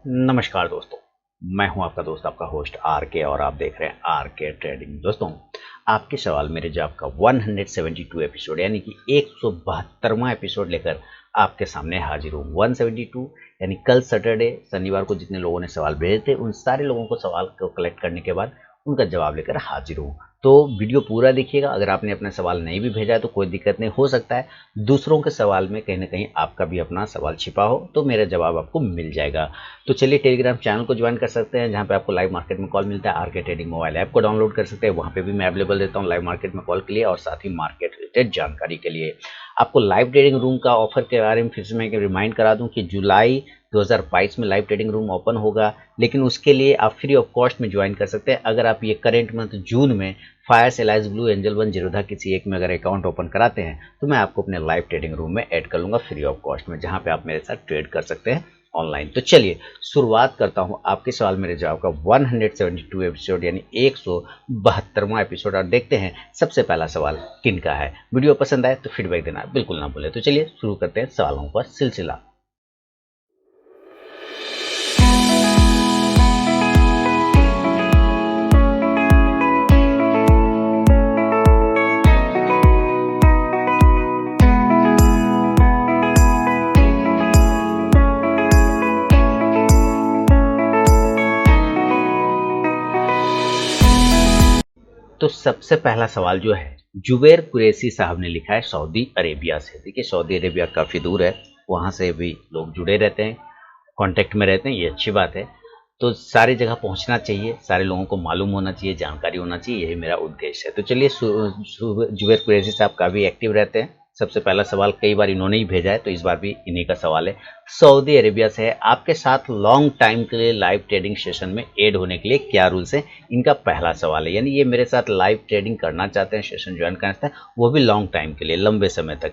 नमस्कार दोस्तों। मैं हूं आपका दोस्त, आपका होस्ट आर के, और आप देख रहे हैं आर के ट्रेडिंग। दोस्तों, आपके सवाल मेरे जवाब का 172 एपिसोड यानी कि 172वां एपिसोड लेकर आपके सामने हाजिर हूँ। 172 यानी कल सैटरडे शनिवार को जितने लोगों ने सवाल भेजे थे उन सारे लोगों को सवाल को कलेक्ट करने के बाद उनका जवाब लेकर हाजिर हूँ। तो वीडियो पूरा देखिएगा। अगर आपने अपना सवाल नहीं भी भेजा है तो कोई दिक्कत नहीं, हो सकता है दूसरों के सवाल में कहीं ना कहीं आपका भी अपना सवाल छिपा हो, तो मेरा जवाब आपको मिल जाएगा। तो चलिए, टेलीग्राम चैनल को ज्वाइन कर सकते हैं जहां पे आपको लाइव मार्केट में कॉल मिलता है। आर के ट्रेडिंग मोबाइल ऐप को डाउनलोड कर सकते हैं, वहां पे भी मैं अवेलेबल रहता हूं लाइव मार्केट में कॉल के लिए और साथ ही मार्केट रिलेटेड जानकारी के लिए। आपको लाइव ट्रेडिंग रूम का ऑफर के बारे में फिर से मैं रिमाइंड करा दूं कि जुलाई 2022 में लाइव ट्रेडिंग रूम ओपन होगा, लेकिन उसके लिए आप फ्री ऑफ कॉस्ट में ज्वाइन कर सकते हैं। अगर आप ये करेंट मंथ जून में Fyers, Alice Blue, Angel One, Zerodha किसी एक में अगर अकाउंट ओपन कराते हैं तो मैं आपको अपने लाइव ट्रेडिंग रूम में ऐड कर लूंगा फ्री ऑफ कॉस्ट में, जहां पे आप मेरे साथ ट्रेड कर सकते हैं ऑनलाइन। तो चलिए शुरुआत करता हूं आपके सवाल मेरे जवाब का 172 एपिसोड यानी 172वां एपिसोड, और देखते हैं सबसे पहला सवाल किन का है। वीडियो पसंद आए तो फीडबैक देना बिल्कुल ना भूलें। तो चलिए शुरू करते हैं सवालों का सिलसिला। तो सबसे पहला सवाल जो है जुबैर कुरैशी साहब ने लिखा है सऊदी अरेबिया से। देखिए, सऊदी अरेबिया काफ़ी दूर है, वहाँ से भी लोग जुड़े रहते हैं, कांटेक्ट में रहते हैं, ये अच्छी बात है। तो सारी जगह पहुंचना चाहिए, सारे लोगों को मालूम होना चाहिए, जानकारी होना चाहिए, यही मेरा उद्देश्य है। तो चलिए, जुबैर कुरैशी साहब काफ़ी एक्टिव रहते हैं। सबसे पहला सवाल कई बार इन्होंने ही भेजा है, तो इस बार भी इन्हीं का सवाल है। सऊदी अरेबिया से है, आपके साथ लॉन्ग टाइम के लिए लाइव ट्रेडिंग सेशन में ऐड होने के लिए क्या रूल्स हैं, इनका पहला सवाल है। यानी ये मेरे साथ लाइव ट्रेडिंग करना चाहते हैं, सेशन ज्वाइन करना चाहते हैं, वो भी लॉन्ग टाइम के लिए, लंबे समय तक।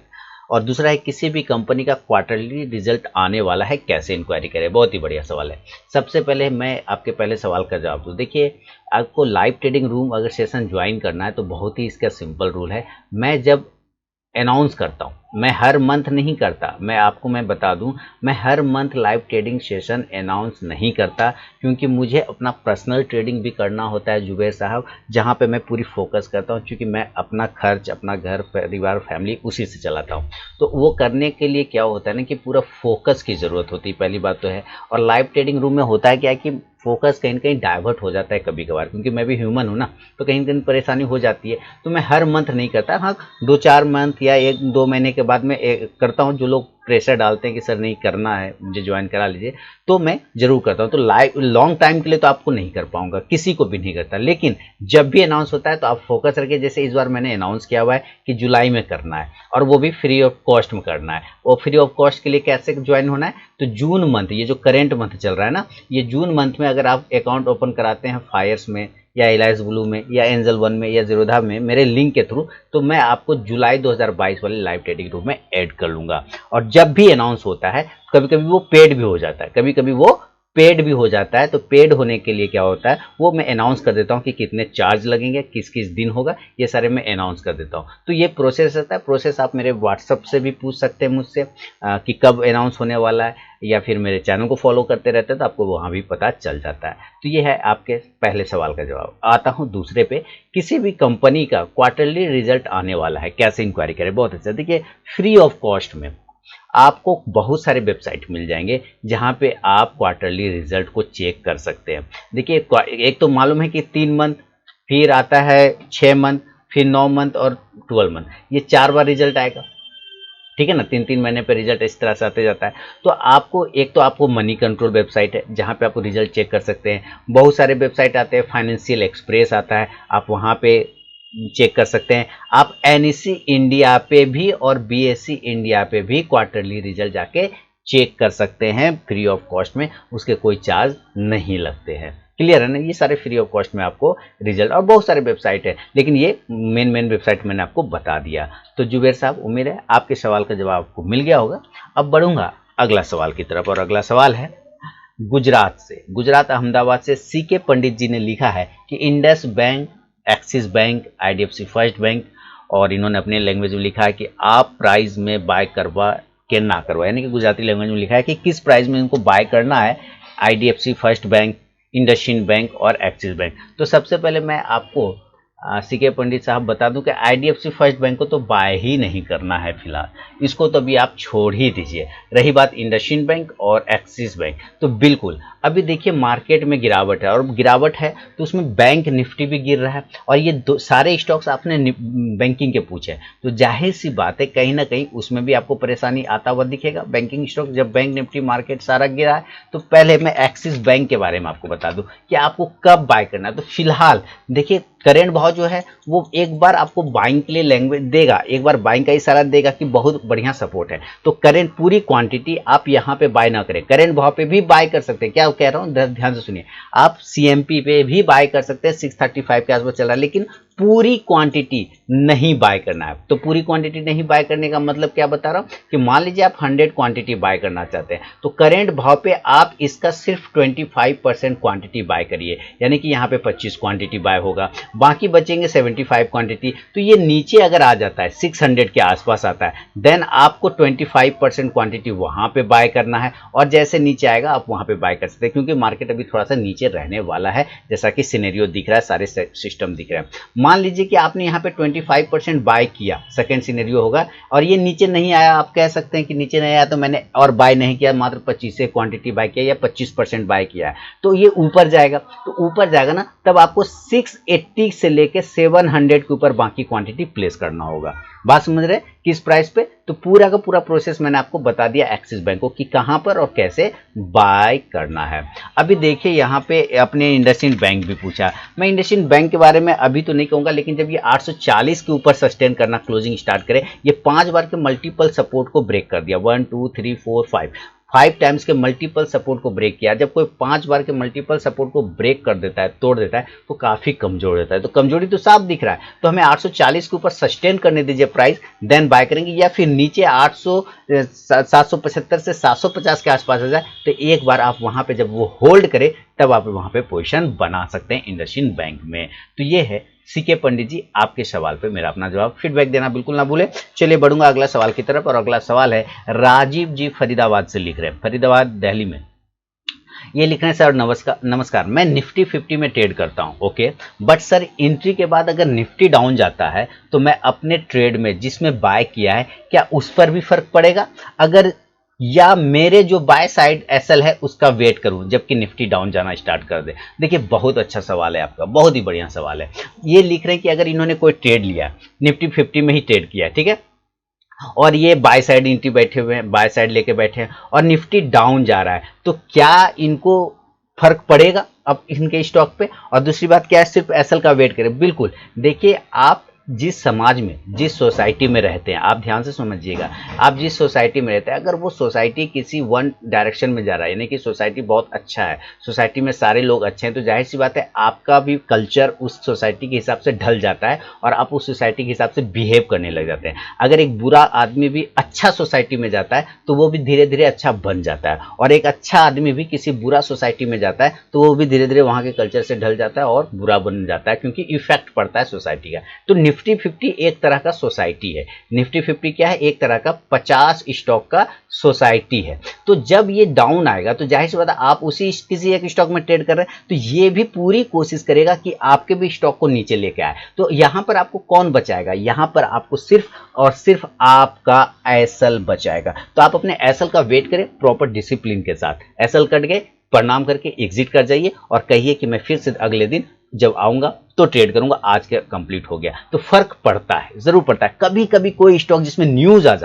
और दूसरा है, किसी भी कंपनी का क्वार्टरली रिजल्ट आने वाला है, कैसे इंक्वायरी करें। बहुत ही बढ़िया सवाल है। सबसे पहले मैं आपके पहले सवाल का जवाब दूं। देखिए, आपको लाइव ट्रेडिंग रूम अगर सेशन ज्वाइन करना है तो बहुत ही इसका सिंपल रूल है। मैं जब अनाउंस करता हूँ, मैं हर मंथ नहीं करता, मैं बता दूं, मैं हर month live trading session announce नहीं करता, क्योंकि मुझे अपना पर्सनल ट्रेडिंग भी करना होता है जुबैर साहब, जहां पे मैं पूरी फोकस करता हूं, क्योंकि मैं अपना खर्च, अपना घर परिवार, फैमिली उसी से चलाता हूं। तो वो करने के लिए क्या होता है ना कि पूरा फोकस की ज़रूरत होती है, पहली बात तो है। और लाइव ट्रेडिंग रूम में होता है क्या है कि फोकस कहीं ना कहीं डाइवर्ट हो जाता है कभी कभार, क्योंकि मैं भी ह्यूमन हूं ना, तो कहीं ना कहीं परेशानी हो जाती है। तो मैं हर मंथ नहीं करता, हाँ 2-4 मंथ या 1-2 महीने के बाद मैं करता हूँ। जो लोग प्रेशर डालते हैं कि सर नहीं करना है, मुझे ज्वाइन करा लीजिए, तो मैं जरूर करता हूँ। तो लाइव लॉन्ग टाइम के लिए तो आपको नहीं कर पाऊंगा, किसी को भी नहीं करता, लेकिन जब भी अनाउंस होता है तो आप फोकस रखिए। जैसे इस बार मैंने अनाउंस किया हुआ है कि जुलाई में करना है, और वो भी फ्री ऑफ कॉस्ट में करना है। वो फ्री ऑफ कॉस्ट के लिए कैसे ज्वाइन होना है, तो जून मंथ, ये जो करेंट मंथ चल रहा है ना, ये जून मंथ में अगर आप अकाउंट ओपन कराते हैं फायर्स में या एलाइज ब्लू में या एंजल वन में या जीरोधा में मेरे लिंक के थ्रू, तो मैं आपको जुलाई 2022 वाले लाइव ट्रेडिंग रूम में ऐड कर लूंगा। और जब भी अनाउंस होता है, कभी कभी वो पेड भी हो जाता है, कभी कभी वो पेड भी हो जाता है। तो पेड होने के लिए क्या होता है, वो मैं अनाउंस कर देता हूँ कि कितने चार्ज लगेंगे, किस किस दिन होगा, ये सारे मैं अनाउंस कर देता हूँ। तो ये प्रोसेस रहता है। प्रोसेस आप मेरे व्हाट्सअप से भी पूछ सकते हैं मुझसे कि कब अनाउंस होने वाला है, या फिर मेरे चैनल को फॉलो करते रहते हैं तो आपको वहाँ भी पता चल जाता है। तो ये है आपके पहले सवाल का जवाब। आता हूँ दूसरे पे, किसी भी कंपनी का क्वार्टरली रिजल्ट आने वाला है, कैसे इंक्वायरी करें। बहुत अच्छा। देखिए, फ्री ऑफ कॉस्ट में आपको बहुत सारे वेबसाइट मिल जाएंगे जहां पे आप क्वार्टरली रिजल्ट को चेक कर सकते हैं। देखिए, एक तो मालूम है कि 3 मंथ, फिर आता है 6 मंथ, फिर 9 मंथ और 12 मंथ, ये 4 बार रिजल्ट आएगा। ठीक है ना, 3-3 महीने पे रिजल्ट इस तरह से आते जाता है। तो आपको एक तो आपको मनी कंट्रोल वेबसाइट है जहां पे आपको रिजल्ट चेक कर सकते हैं। बहुत सारे वेबसाइट आते हैं, फाइनेंशियल एक्सप्रेस आता है, आप वहां पे चेक कर सकते हैं। आप एनईसी इंडिया पे भी और बीएससी इंडिया पे भी क्वार्टरली रिजल्ट जाके चेक कर सकते हैं फ्री ऑफ कॉस्ट में, उसके कोई चार्ज नहीं लगते हैं। क्लियर है ना, ये सारे फ्री ऑफ कॉस्ट में आपको रिजल्ट, और बहुत सारे वेबसाइट है, लेकिन ये मेन वेबसाइट मैंने आपको बता दिया। तो जुबैर साहब, उम्मीद है आपके सवाल का जवाब आपको मिल गया होगा। अब बढ़ूंगा अगला सवाल की तरफ, और अगला सवाल है गुजरात से, गुजरात अहमदाबाद से सीके पंडित जी ने लिखा है कि Indus bank, axis bank, IDFC first bank, और इन्होंने अपने लैंग्वेज में लिखा है कि आप प्राइस में बाय करवा के ना करवा, यानी कि गुजराती लैंग्वेज में लिखा है कि किस प्राइस में इनको बाय करना है, IDFC first bank, IndusInd bank और एक्सिस बैंक। तो सबसे पहले मैं आपको सीके पंडित साहब बता दूं कि IDFC फर्स्ट बैंक को तो बाय ही नहीं करना है फिलहाल, इसको तो अभी आप छोड़ ही दीजिए। रही बात इंडसइंड बैंक और एक्सिस बैंक, तो बिल्कुल अभी देखिए मार्केट में गिरावट है, और गिरावट है तो उसमें बैंक निफ्टी भी गिर रहा है, और ये सारे स्टॉक्स आपने बैंकिंग के पूछे, तो जाहिर सी बात है कहीं ना कहीं उसमें भी आपको परेशानी आता हुआ दिखेगा बैंकिंग स्टॉक। जब बैंक निफ्टी मार्केट सारा गिरा है, तो पहले मैं एक्सिस बैंक के बारे में आपको बता दूं कि आपको कब बाय करना है। तो फिलहाल देखिए करेंट भाव जो है वो एक बार आपको बाइंग के लिए लैंग्वेज देगा, एक बार बाइंग का इशारा देगा कि बहुत बढ़िया सपोर्ट है, तो करेंट पूरी क्वांटिटी आप यहाँ पे बाय ना करें। करेंट भाव पे भी बाय कर सकते हैं, क्या कह रहा हूँ ध्यान से सुनिए, आप CMP पे भी बाय कर सकते हैं, 635 के आसपास चल रहा है, लेकिन पूरी क्वांटिटी नहीं बाय करना है। तो पूरी क्वांटिटी नहीं बाय करने का मतलब क्या बता रहा हूं कि मान लीजिए आप 100 क्वांटिटी बाय करना चाहते हैं, तो करेंट भाव पे आप इसका सिर्फ 25% क्वांटिटी बाय करिए, यानी कि यहाँ पे 25 क्वांटिटी बाय होगा, बाकी बचेंगे 75 क्वांटिटी। तो ये नीचे अगर आ जाता है 600 के आसपास आता है, देन आपको 25% क्वांटिटी वहां पे बाय करना है, और जैसे नीचे आएगा आप वहां पे बाय कर सकते हैं, क्योंकि मार्केट अभी थोड़ा सा नीचे रहने वाला है, जैसा कि सिनेरियो दिख रहा है, सारे सिस्टम दिख रहे हैं। मान लीजिए कि आपने यहाँ पे 25% बाय किया, सेकंड सिनेरियो होगा, और ये नीचे नहीं आया, आप कह सकते हैं कि नीचे नहीं आया तो मैंने और बाय नहीं किया, मात्र 25 से क्वांटिटी बाय किया या 25% बाय किया है, तो ये ऊपर जाएगा। तो ऊपर जाएगा ना, तब आपको 680 से लेके 700 के ऊपर बाकी क्वांटिटी प्लेस करना होगा। बात समझ रहे किस प्राइस पे? तो पूरा का पूरा प्रोसेस मैंने आपको बता दिया एक्सिस बैंक को कि कहां पर और कैसे बाय करना है। अभी देखिए यहाँ पे अपने इंडसइंड बैंक भी पूछा, मैं इंडसइंड बैंक के बारे में अभी तो नहीं कहूंगा, लेकिन जब ये 840 के ऊपर सस्टेन करना क्लोजिंग स्टार्ट करे, ये 5 बार के मल्टीपल सपोर्ट को ब्रेक कर दिया, 1 2 3 4 5 टाइम्स के मल्टीपल सपोर्ट को ब्रेक किया। जब कोई 5 बार के मल्टीपल सपोर्ट को ब्रेक कर देता है, तोड़ देता है, तो काफी कमजोर रहता है। तो कमजोरी तो साफ दिख रहा है, तो हमें 840 के ऊपर सस्टेन करने दीजिए प्राइस, देन बाय करेंगे, या फिर नीचे 775 से 750 के आसपास आ जाए, तो एक बार आप वहां पे जब वो होल्ड करे, तब आप वहां पे पोजीशन बना सकते हैं इंडसइंड बैंक में। तो ये है सीके पंडित जी आपके सवाल पे मेरा अपना जवाब। फीडबैक देना बिल्कुल ना भूले। चलिए बढ़ूंगा अगला सवाल की तरफ, और अगला सवाल है राजीव जी फरीदाबाद से लिख रहे हैं, फरीदाबाद दिल्ली में। ये लिख रहे हैं सर नमस्कार, मैं निफ्टी 50 में ट्रेड करता हूं, ओके, बट सर एंट्री के बाद अगर निफ्टी डाउन जाता है तो मैं अपने ट्रेड में जिसमें बाय किया है, क्या उस पर भी फर्क पड़ेगा? अगर या मेरे जो बाय साइड एसएल है उसका वेट करूं जबकि निफ्टी डाउन जाना स्टार्ट कर दे? देखिए बहुत अच्छा सवाल है आपका, बहुत ही बढ़िया सवाल है। ये लिख रहे हैं कि अगर इन्होंने कोई ट्रेड लिया, निफ्टी 50 में ही ट्रेड किया है, ठीक है, और ये बाय साइड एंट्री बैठे हुए हैं, बाय साइड लेके बैठे हैं, और निफ्टी डाउन जा रहा है, तो क्या इनको फर्क पड़ेगा अब इनके स्टॉक पे? और दूसरी बात क्या है, सिर्फ एसएल का वेट करें? बिल्कुल। देखिए आप जिस समाज में, जिस सोसाइटी में रहते हैं, आप ध्यान से समझिएगा, आप जिस सोसाइटी में रहते हैं, अगर वो सोसाइटी किसी वन डायरेक्शन में जा रहा है, यानी कि सोसाइटी बहुत अच्छा है, सोसाइटी में सारे लोग अच्छे हैं, तो जाहिर सी बात है आपका भी कल्चर उस सोसाइटी के हिसाब से ढल जाता है, और आप उस सोसाइटी के हिसाब से बिहेव करने लग जाते हैं। अगर एक बुरा आदमी भी अच्छा सोसाइटी में जाता है, तो वो भी धीरे धीरे अच्छा बन जाता है, और एक अच्छा आदमी भी किसी बुरा सोसाइटी में जाता है, तो वो भी धीरे धीरे वहां के कल्चर से ढल जाता है और बुरा बन जाता है, क्योंकि इफेक्ट पड़ता है सोसाइटी का। तो निफ्टी 50 एक तरह का सोसाइटी है। निफ्टी 50 क्या है? एक तरह का 50 स्टॉक का सोसाइटी है। तो जब ये डाउन आएगा, तो जाहिर सी बात है आप उसी किसी एक स्टॉक में ट्रेड कर रहे हैं, तो ये भी पूरी कोशिश करेगा कि आपके भी स्टॉक को नीचे लेके आए। तो यहां पर आपको कौन बचाएगा? यहां पर आपको सिर्फ और सिर्फ आपका एसएल बचाएगा। तो आप अपने एसएल का वेट करें प्रॉपर डिसिप्लिन के साथ। एसएल कट गए, प्रणाम करके एग्जिट कर जाइए, और कहिए कि मैं फिर से अगले दिन जब आऊंगा तो ट्रेड करूंगा, आज के कंप्लीट हो गया। तो फर्क पड़ता है, जरूर पड़ता है। कभी कभी कोई स्टॉक जिसमें न्यूज आ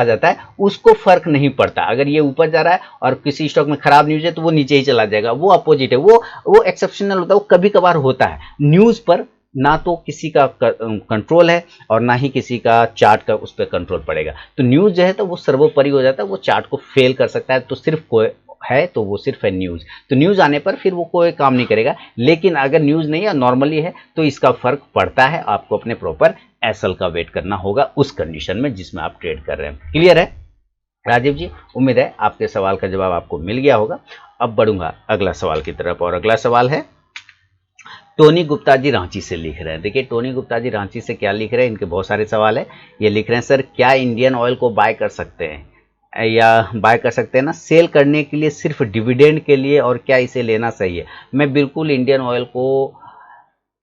जाता है, उसको फर्क नहीं पड़ता। अगर ये ऊपर जा रहा है और किसी स्टॉक में खराब न्यूज है, तो वो नीचे ही चला जाएगा, वो अपोजिट है, वो एक्सेप्शनल होता है, वो कभी कभार होता है। न्यूज पर ना तो किसी का कंट्रोल है, और ना ही किसी का चार्ट का उस पर कंट्रोल पड़ेगा। तो न्यूज जो है तो वो सर्वोपरि हो जाता है, वो चार्ट को फेल कर सकता है। तो सिर्फ कोई है तो वो सिर्फ है न्यूज, तो न्यूज आने पर फिर वो कोई काम नहीं करेगा। लेकिन अगर न्यूज नहीं है, नॉर्मली है, तो इसका फर्क पड़ता है। आपको अपने प्रॉपर एसएल का वेट करना होगा उस कंडीशन में जिसमें आप ट्रेड कर रहे हैं। क्लियर है राजीव जी? उम्मीद है आपके सवाल का जवाब आपको मिल गया होगा। अब बढ़ूंगा अगला सवाल की तरफ, और अगला सवाल है टोनी गुप्ता जी रांची से लिख रहे हैं। देखिए टोनी गुप्ता जी रांची से क्या लिख रहे हैं, इनके बहुत सारे सवाल है। ये लिख रहे हैं, सर क्या इंडियन ऑयल को बाय कर सकते हैं? या बाय कर सकते हैं ना सेल करने के लिए, सिर्फ डिविडेंड के लिए, और क्या इसे लेना सही है? मैं बिल्कुल इंडियन ऑयल को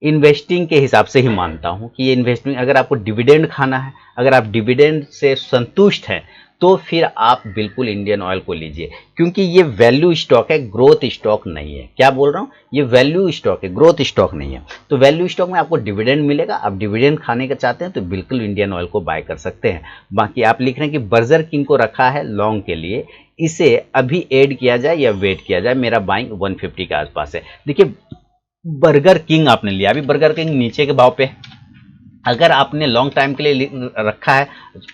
इन्वेस्टिंग के हिसाब से ही मानता हूं कि ये इन्वेस्टिंग, अगर आपको डिविडेंड खाना है, अगर आप डिविडेंड से संतुष्ट हैं, तो फिर आप बिल्कुल इंडियन ऑयल को लीजिए, क्योंकि ये वैल्यू स्टॉक है, ग्रोथ स्टॉक नहीं है। क्या बोल रहा हूँ, ये वैल्यू स्टॉक है, ग्रोथ स्टॉक नहीं है। तो वैल्यू स्टॉक में आपको डिविडेंड मिलेगा, आप डिविडेंड खाने का चाहते हैं तो बिल्कुल इंडियन ऑयल को बाय कर सकते हैं। बाकी आप लिख रहे हैं कि बर्गर किंग को रखा है लॉन्ग के लिए, इसे अभी ऐड किया जाए या वेट किया जाए? मेरा बाइंग 150 के आसपास है। देखिए, बर्गर किंग आपने लिया, अभी बर्गर किंग नीचे के भाव पे है। अगर आपने लॉन्ग टाइम के लिए रखा है,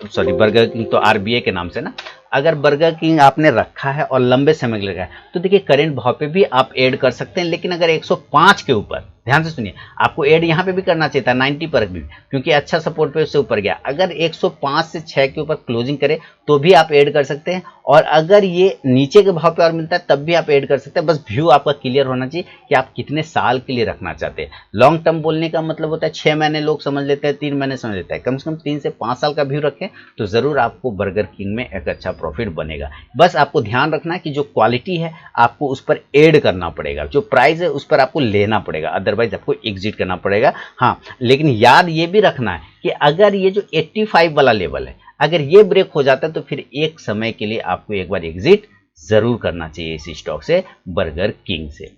सॉरी बर्गर किंग तो आरबीए के नाम से ना, अगर बर्गर किंग आपने रखा है और लंबे समय के लिए रखा है, तो देखिए करंट भाव पे भी आप ऐड कर सकते हैं। लेकिन अगर 105 के ऊपर, ध्यान से सुनिए, आपको ऐड यहाँ पे भी करना चाहिए था 90 पर भी, क्योंकि अच्छा सपोर्ट पे उससे ऊपर गया। अगर 105 से 6 के ऊपर क्लोजिंग करे तो भी आप ऐड कर सकते हैं, और अगर ये नीचे के भाव पे और मिलता है तब भी आप ऐड कर सकते हैं। बस व्यू आपका क्लियर होना चाहिए कि आप कितने साल के लिए रखना चाहते हैं। लॉन्ग टर्म बोलने का मतलब होता है 6 महीने लोग समझ लेते हैं, 3 महीने समझ लेते हैं, कम से कम 3 से 5 साल का व्यू रखें तो जरूर आपको बर्गर किंग में एक अच्छा प्रॉफिट बनेगा। बस आपको ध्यान रखना है कि जो क्वालिटी है आपको उस पर ऐड करना पड़ेगा, जो प्राइस है उस पर आपको लेना पड़ेगा, अदरवाइज आपको एग्जिट करना पड़ेगा। हाँ, लेकिन याद ये भी रखना है कि अगर ये जो 85 वाला लेवल है, अगर ये ब्रेक हो जाता है तो फिर एक समय के लिए आपको एक बार एग्जिट जरूर करना चाहिए इस स्टॉक से, बर्गर किंग से।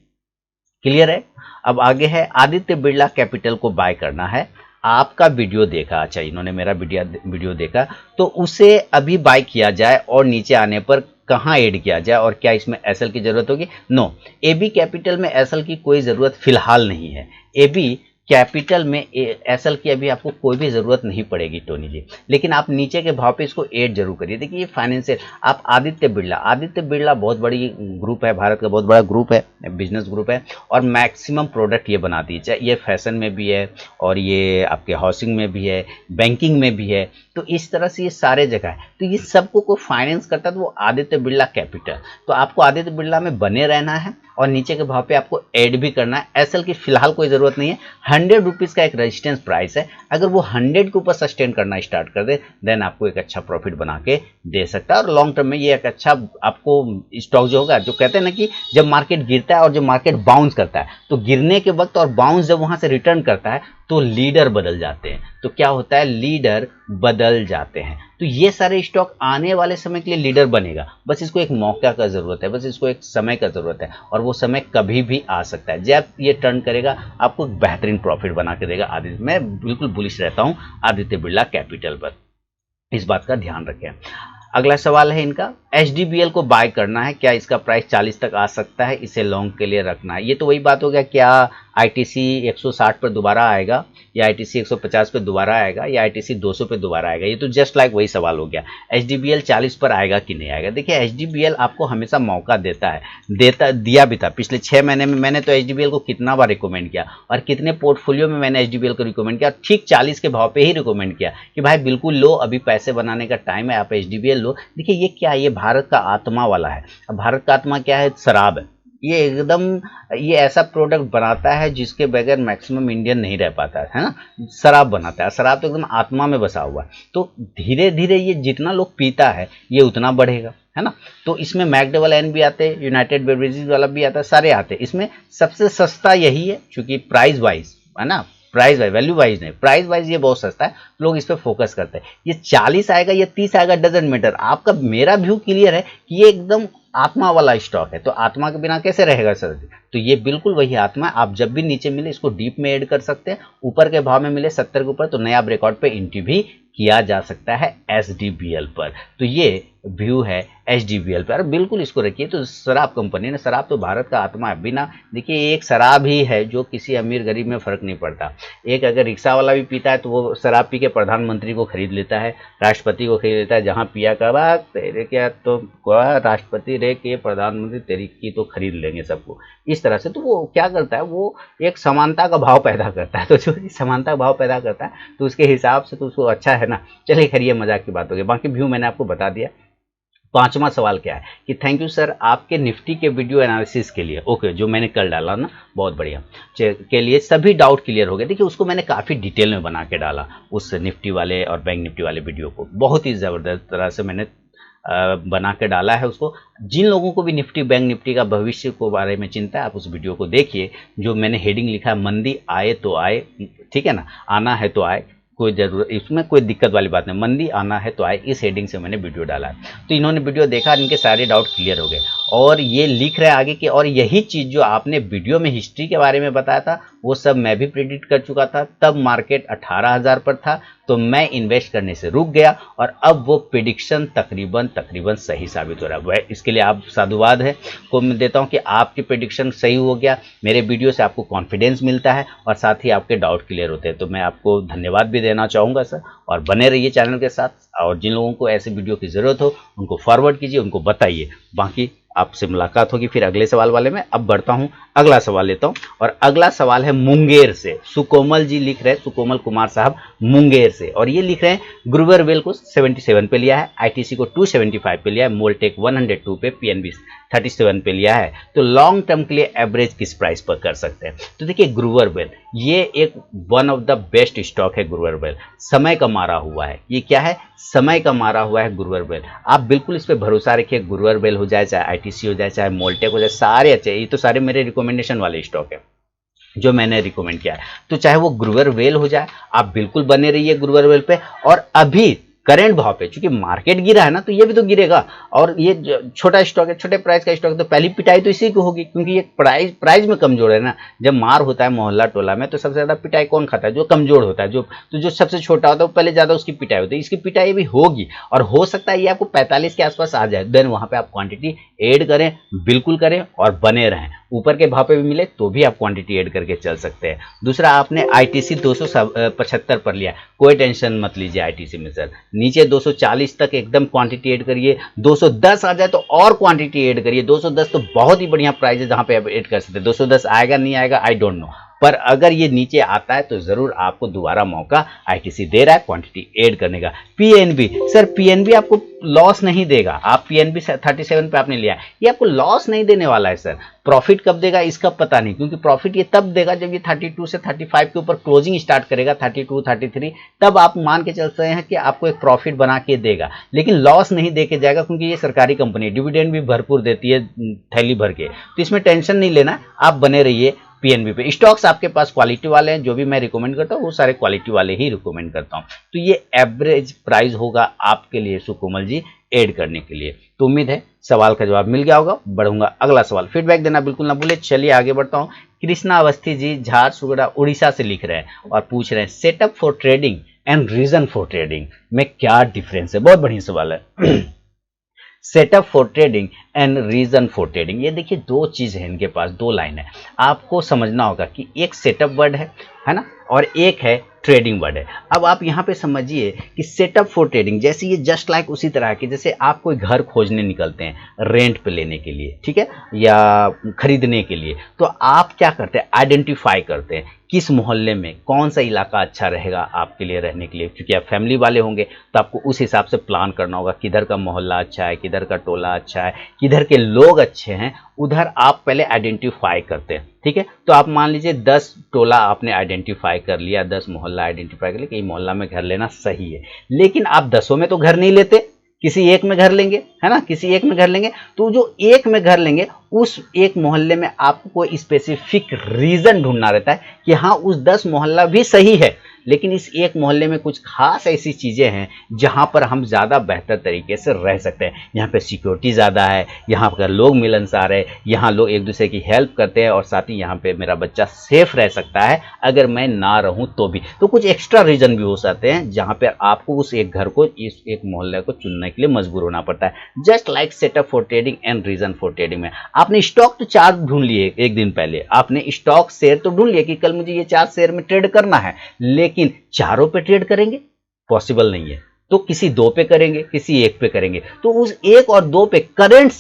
क्लियर है? अब आगे है आदित्य बिरला कैपिटल को बाय करना है। आपका वीडियो देखा, अच्छा इन्होंने मेरा वीडियो देखा, तो उसे अभी बाय किया जाए और नीचे आने पर कहां ऐड किया जाए, और क्या इसमें एसएल की जरूरत होगी? नो, एबी कैपिटल में एसएल की कोई जरूरत फिलहाल नहीं है। एबी कैपिटल में एसएल की अभी आपको कोई भी जरूरत नहीं पड़ेगी टोनी जी, लेकिन आप नीचे के भाव पे इसको ऐड जरूर करिए। देखिए ये फाइनेंशियल, आप आदित्य बिरला बहुत बड़ी ग्रुप है, भारत का बहुत बड़ा ग्रुप है, बिजनेस ग्रुप है, और मैक्सिमम प्रोडक्ट ये बनाती है, चाहे ये फैशन में भी है, और ये आपके हाउसिंग में भी है, बैंकिंग में भी है, तो इस तरह से ये सारे जगह है। तो ये सबको को फाइनेंस करता है तो वो आदित्य बिरला कैपिटल। तो आपको आदित्य बिरला में बने रहना है और नीचे के भाव पे आपको ऐड भी करना है। एसएल की फिलहाल कोई जरूरत नहीं है। 100 रुपीज का एक रेजिस्टेंस प्राइस है, अगर वो 100 के ऊपर सस्टेन करना स्टार्ट कर दे देन आपको एक अच्छा प्रॉफिट बना के दे सकता है, और लॉन्ग टर्म में ये एक अच्छा आपको स्टॉक जो होगा, जो कहते हैं ना कि जब मार्केट गिरता है और जब मार्केट बाउंस करता है, तो गिरने के वक्त और बाउंस जब वहां से रिटर्न करता है तो लीडर बदल जाते हैं। तो क्या होता है, लीडर बदल जाते हैं। तो ये सारे स्टॉक आने वाले समय के लिए लीडर बनेगा, बस इसको एक मौका का जरूरत है, बस इसको एक समय का जरूरत है, और वो समय कभी भी आ सकता है। जब ये टर्न करेगा आपको बेहतरीन प्रॉफिट बना के देगा। आदित्य, मैं बिल्कुल बुलिश रहता हूं आदित्य बिरला कैपिटल पर, इस बात का ध्यान रखें। अगला सवाल है इनका, एचडीबीएल को बाय करना है, क्या इसका प्राइस 40 तक आ सकता है, इसे लॉन्ग के लिए रखना है? ये तो वही बात हो गया, क्या आईटीसी 160 पर दोबारा आएगा, या आईटीसी 150 पे दोबारा आएगा, या आईटीसी 200 पे दोबारा आएगा? ये तो जस्ट लाइक वही सवाल हो गया, एचडीबीएल 40 पर आएगा कि नहीं आएगा? देखिए एचडीबीएल आपको हमेशा मौका देता है, दिया भी था पिछले 6 महीने में। मैंने तो एचडीबीएल को कितना बार रिकमेंड किया, और कितने पोर्टफोलियो में मैंने एचडीबीएल को रिकमेंड किया, ठीक 40 के भाव पे ही रिकमेंड किया कि भाई बिल्कुल लो, अभी पैसे बनाने का टाइम है, आप एचडीबीएल लो। देखिए ये क्या है, ये भारत का आत्मा वाला है। अब भारत का आत्मा क्या है? शराब है। ये एकदम, ये ऐसा प्रोडक्ट बनाता है जिसके बगैर मैक्सिमम इंडियन नहीं रह पाता है ना। शराब बनाता है, शराब तो एकदम आत्मा में बसा हुआ है। तो धीरे धीरे ये जितना लोग पीता है ये उतना बढ़ेगा, है ना। तो इसमें मैकडवल भी आते हैं, यूनाइटेड बेवरेजेस वाला भी आता है, सारे आते हैं। इसमें सबसे सस्ता यही है, क्योंकि प्राइस वाइज है ना, प्राइस वाइज, वैल्यू वाइज नहीं, प्राइस वाइज ये बहुत सस्ता है, लोग इस पर फोकस करते हैं। ये 40 आएगा या 30 आएगा डजंट मैटर, आपका मेरा व्यू क्लियर है कि ये एकदम आत्मा वाला स्टॉक है। तो आत्मा के बिना कैसे रहेगा सर? तो ये बिल्कुल वही आत्मा है। आप जब भी नीचे मिले इसको डीप में ऐड कर सकते हैं, ऊपर के भाव में मिले 70 के ऊपर तो नया ब्रेकआउट पे एंट्री भी किया जा सकता है एचडीबीएल पर। तो ये व्यू है एचडीबीएल पर, बिल्कुल इसको रखिए। तो शराब कंपनी ने, शराब तो भारत का आत्मा है। बिना, देखिए एक शराब ही है जो किसी अमीर गरीब में फर्क नहीं पड़ता। एक अगर रिक्शा वाला भी पीता है तो वो शराब पी के प्रधानमंत्री को खरीद लेता है, राष्ट्रपति को खरीद लेता है। जहां पिया का बात तेरे क्या, तो राष्ट्रपति रे के प्रधानमंत्री तेरी की तो खरीद लेंगे सबको, इस तरह से। तो वो क्या करता है, वो एक समानता का भाव पैदा करता है। तो जो समानता का भाव पैदा करता है तो उसके हिसाब से तो उसको अच्छा है ना। चलिए खैर ये मजाक की बात हो गई, बाकी व्यू मैंने आपको बता दिया। पांचवा सवाल क्या है कि थैंक यू सर आपके निफ्टी के वीडियो एनालिसिस के लिए, ओके जो मैंने कल डाला ना, बहुत बढ़िया, के लिए सभी डाउट क्लियर हो गए। देखिए उसको मैंने काफ़ी डिटेल में बना के डाला, उस निफ्टी वाले और बैंक निफ्टी वाले वीडियो को बहुत ही ज़बरदस्त तरह से मैंने बना के डाला है उसको। जिन लोगों को भी निफ्टी बैंक निफ्टी का भविष्य को बारे में चिंता है, आप उस वीडियो को देखिए। जो मैंने हेडिंग लिखा है, मंदी आए तो आए, ठीक है ना, आना है तो आए, कोई जरूरत, इसमें कोई दिक्कत वाली बात नहीं, मंदी आना है तो आए, इस हेडिंग से मैंने वीडियो डाला है। तो इन्होंने वीडियो देखा, इनके सारे डाउट क्लियर हो गए और ये लिख रहे हैं आगे कि और यही चीज़ जो आपने वीडियो में हिस्ट्री के बारे में बताया था वो सब मैं भी प्रेडिक्ट कर चुका था। तब मार्केट 18,000 पर था तो मैं इन्वेस्ट करने से रुक गया और अब वो प्रेडिक्शन तकरीबन सही साबित हो रहा है। वह इसके लिए आप साधुवाद है को मैं देता हूं कि आपकी प्रेडिक्शन सही हो गया। मेरे वीडियो से आपको कॉन्फिडेंस मिलता है और साथ ही आपके डाउट क्लियर होते हैं। तो मैं आपको धन्यवाद भी देना चाहूँगा सर, और बने रहिए चैनल के साथ। और जिन लोगों को ऐसे वीडियो की ज़रूरत हो उनको फॉरवर्ड कीजिए, उनको बताइए। बाकी आपसे मुलाकात होगी फिर अगले सवाल वाले में। अब बढ़ता हूं, अगला सवाल लेता हूं और अगला सवाल है मुंगेर से। सुकोमल जी लिख रहे हैं, सुकोमल कुमार साहब मुंगेर से, और ये लिख रहे हैं ग्रुवर वेल को 77 पे लिया है, आईटीसी को 275 पे लिया है, मोल्टेक 102 पे, पीएनबी 37 पे लिया है। तो लॉन्ग टर्म के लिए एवरेज किस प्राइस पर कर सकते हैं? तो देखिए ग्रुवर वेल ये एक one of the best stock है। ग्रुवर वेल समय का मारा हुआ है, ये क्या है, समय का मारा हुआ है ग्रुवर वेल। आप बिल्कुल इस पर भरोसा रखिए, ग्रुवर वेल हो जाए, चाहे आईटीसी हो जाए, चाहे मोल्टेक हो जाए, सारे अच्छे। ये तो सारे मेरे रिकमेंडेशन वाले स्टॉक है जो मैंने रिकमेंड किया है। तो चाहे वो ग्रुवर वेल हो जाए, आप बिल्कुल बने रहिए ग्रुवर वेल पे। और अभी करेंट भाव पे, क्योंकि मार्केट गिरा है ना, तो ये भी तो गिरेगा। और ये छोटा स्टॉक है, छोटे प्राइस का स्टॉक है, तो पहली पिटाई तो इसी को होगी, क्योंकि ये प्राइस में कमजोर है ना। जब मार होता है मोहल्ला टोला में तो सबसे ज्यादा पिटाई कौन खाता है? जो कमजोर होता है, जो सबसे छोटा होता है वो पहले ज्यादा उसकी पिटाई होती है। इसकी पिटाई भी होगी और हो सकता है ये आपको 45 के आसपास आ जाए। देन वहां पे आप क्वांटिटी ऐड करें, बिल्कुल करें और बने रहें। ऊपर के भाव पे भी मिले तो भी आप क्वांटिटी ऐड करके चल सकते हैं। दूसरा, आपने आईटीसी 275 पर लिया, कोई टेंशन मत लीजिए आईटीसी में सर। नीचे 240 तक एकदम क्वांटिटी ऐड करिए, 210 आ जाए तो और क्वांटिटी ऐड करिए। 210 तो बहुत ही बढ़िया प्राइस है जहां पे आप ऐड कर सकते हैं। 210 आएगा नहीं आएगा आई डोंट नो, पर अगर ये नीचे आता है तो जरूर आपको दोबारा मौका आईटीसी दे रहा है क्वांटिटी ऐड करने का। पीएनबी सर, पीएनबी आपको लॉस नहीं देगा। आप पीएनबी 37 पे आपने लिया है, ये आपको लॉस नहीं देने वाला है सर। प्रॉफिट कब देगा इसका पता नहीं, क्योंकि प्रॉफिट ये तब देगा जब ये 32 से 35 के ऊपर क्लोजिंग स्टार्ट करेगा, 32 33, तब आप मान के चल सकते हैं कि आपको एक प्रॉफिट बना के देगा। लेकिन लॉस नहीं दे के जाएगा, क्योंकि ये सरकारी कंपनी है, डिविडेंड भी भरपूर देती है थैली भर के। तो इसमें टेंशन नहीं लेना, आप बने रहिए पीएनबी पे। स्टॉक्स आपके पास क्वालिटी वाले हैं, जो भी मैं रिकमेंड करता हूँ वो सारे क्वालिटी वाले ही रिकमेंड करता हूँ। तो ये एवरेज प्राइस होगा आपके लिए सुकोमल जी ऐड करने के लिए। तो उम्मीद है सवाल का जवाब मिल गया होगा। बढ़ूंगा अगला सवाल, फीडबैक देना बिल्कुल ना भूले। चलिए आगे बढ़ता हूँ। कृष्णा अवस्थी जी झारसुगुड़ा उड़ीसा से लिख रहे हैं और पूछ रहे हैं setup for trading and reason for trading में क्या डिफरेंस है? बहुत बढ़िया सवाल है। Setup for trading and reason for trading, ये देखिए दो चीज है इनके पास, दो लाइन है। आपको समझना होगा कि एक सेटअप वर्ड है ना, और एक है ट्रेडिंग वर्ड है। अब आप यहाँ पे समझिए कि सेटअप फॉर ट्रेडिंग जैसे ये जस्ट लाइक उसी तरह की, जैसे आप कोई घर खोजने निकलते हैं रेंट पे लेने के लिए, ठीक है, या खरीदने के लिए, तो आप क्या करते हैं, आइडेंटिफाई करते हैं किस मोहल्ले में कौन सा इलाका अच्छा रहेगा आपके लिए रहने के लिए। क्योंकि आप फैमिली वाले होंगे तो आपको उस हिसाब से प्लान करना होगा, किधर का मोहल्ला अच्छा है, किधर का टोला अच्छा है, किधर के लोग अच्छे हैं, उधर आप पहले आइडेंटिफाई करते हैं। ठीक है, तो आप मान लीजिए 10 टोला आपने आइडेंटिफाई कर लिया, 10 मोहल्ला आइडेंटिफाई कर लिया कि ये मोहल्ला में घर लेना सही है। लेकिन आप 10 में तो घर नहीं लेते, किसी एक में घर लेंगे, है ना, किसी एक में घर लेंगे। तो जो एक में घर लेंगे उस एक मोहल्ले में आपको कोई स्पेसिफिक रीजन ढूंढना रहता है कि हाँ उस 10 मोहल्ला भी सही है, लेकिन इस एक मोहल्ले में कुछ खास ऐसी चीजें हैं जहां पर हम ज्यादा बेहतर तरीके से रह सकते हैं। यहाँ पे सिक्योरिटी ज्यादा है, यहाँ पर लोग मिलनसार है, यहाँ लोग एक दूसरे की हेल्प करते हैं, और साथ ही यहाँ पे मेरा बच्चा सेफ रह सकता है अगर मैं ना रहूं तो भी। तो कुछ एक्स्ट्रा रीजन भी हो सकते हैं जहां पर आपको उस एक घर को, इस एक मोहल्ले को चुनने के लिए मजबूर होना पड़ता है। Just like setup for trading and reason for trading में आपने स्टॉक तो 4 ढूंढ लिए, एक दिन पहले आपने स्टॉक शेयर तो ढूंढ लिया कि कल मुझे ये 4 शेयर में ट्रेड करना है, लेकिन चारों पे ट्रेड करेंगे पॉसिबल नहीं है। तो किसी 2 पे करेंगे, किसी 1 पे करेंगे। तो उस 1 और 2 पे करंट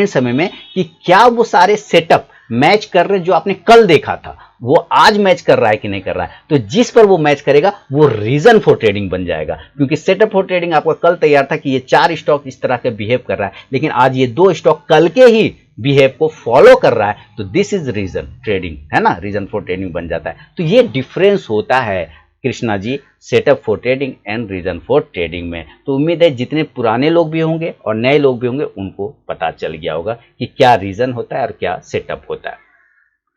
समय में कि क्या वो सारे सेटअप मैच कर रहे जो आपने कल देखा था वो आज मैच कर रहा है कि नहीं कर रहा है। तो जिस पर वो मैच करेगा वो रीजन फॉर ट्रेडिंग बन जाएगा। क्योंकि सेटअप फॉर ट्रेडिंग आपका कल तैयार था कि ये 4 स्टॉक इस तरह के बिहेव कर रहा है, लेकिन आज ये 2 स्टॉक कल के ही बिहेव को फॉलो कर रहा है, तो दिस इज रीजन ट्रेडिंग, है ना, रीजन फॉर ट्रेडिंग बन जाता है। तो ये डिफरेंस होता है Krishna ji, setup for trading and reason for trading में। तो उम्मीद है जितने पुराने लोग भी होंगे और नए लोग भी होंगे उनको पता चल गया होगा कि क्या रीजन होता है और क्या सेटअप होता है।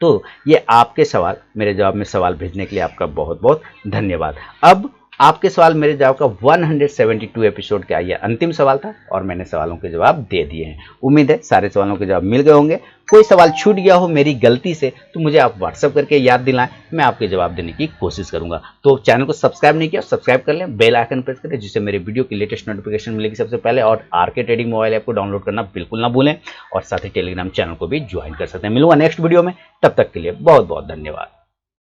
तो ये आपके सवाल मेरे जवाब में सवाल भेजने के लिए आपका बहुत बहुत धन्यवाद। अब आपके सवाल मेरे जवाब का 172 एपिसोड का ये अंतिम सवाल था और मैंने सवालों के जवाब दे दिए हैं। उम्मीद है सारे सवालों के जवाब मिल गए होंगे। कोई सवाल छूट गया हो मेरी गलती से तो मुझे आप व्हाट्सएप करके याद दिलाएं, मैं आपके जवाब देने की कोशिश करूंगा। तो चैनल को सब्सक्राइब नहीं किया, सब्सक्राइब कर लें, बेल आइकन प्रेस करें जिससे मेरे वीडियो की लेटेस्ट नोटिफिकेशन मिलेगी सबसे पहले। और आरके ट्रेडिंग मोबाइल ऐप को डाउनलोड करना बिल्कुल ना भूलें और साथ ही टेलीग्राम चैनल को भी ज्वाइन कर सकते हैं। मिलूंगा नेक्स्ट वीडियो में, तब तक के लिए बहुत बहुत धन्यवाद।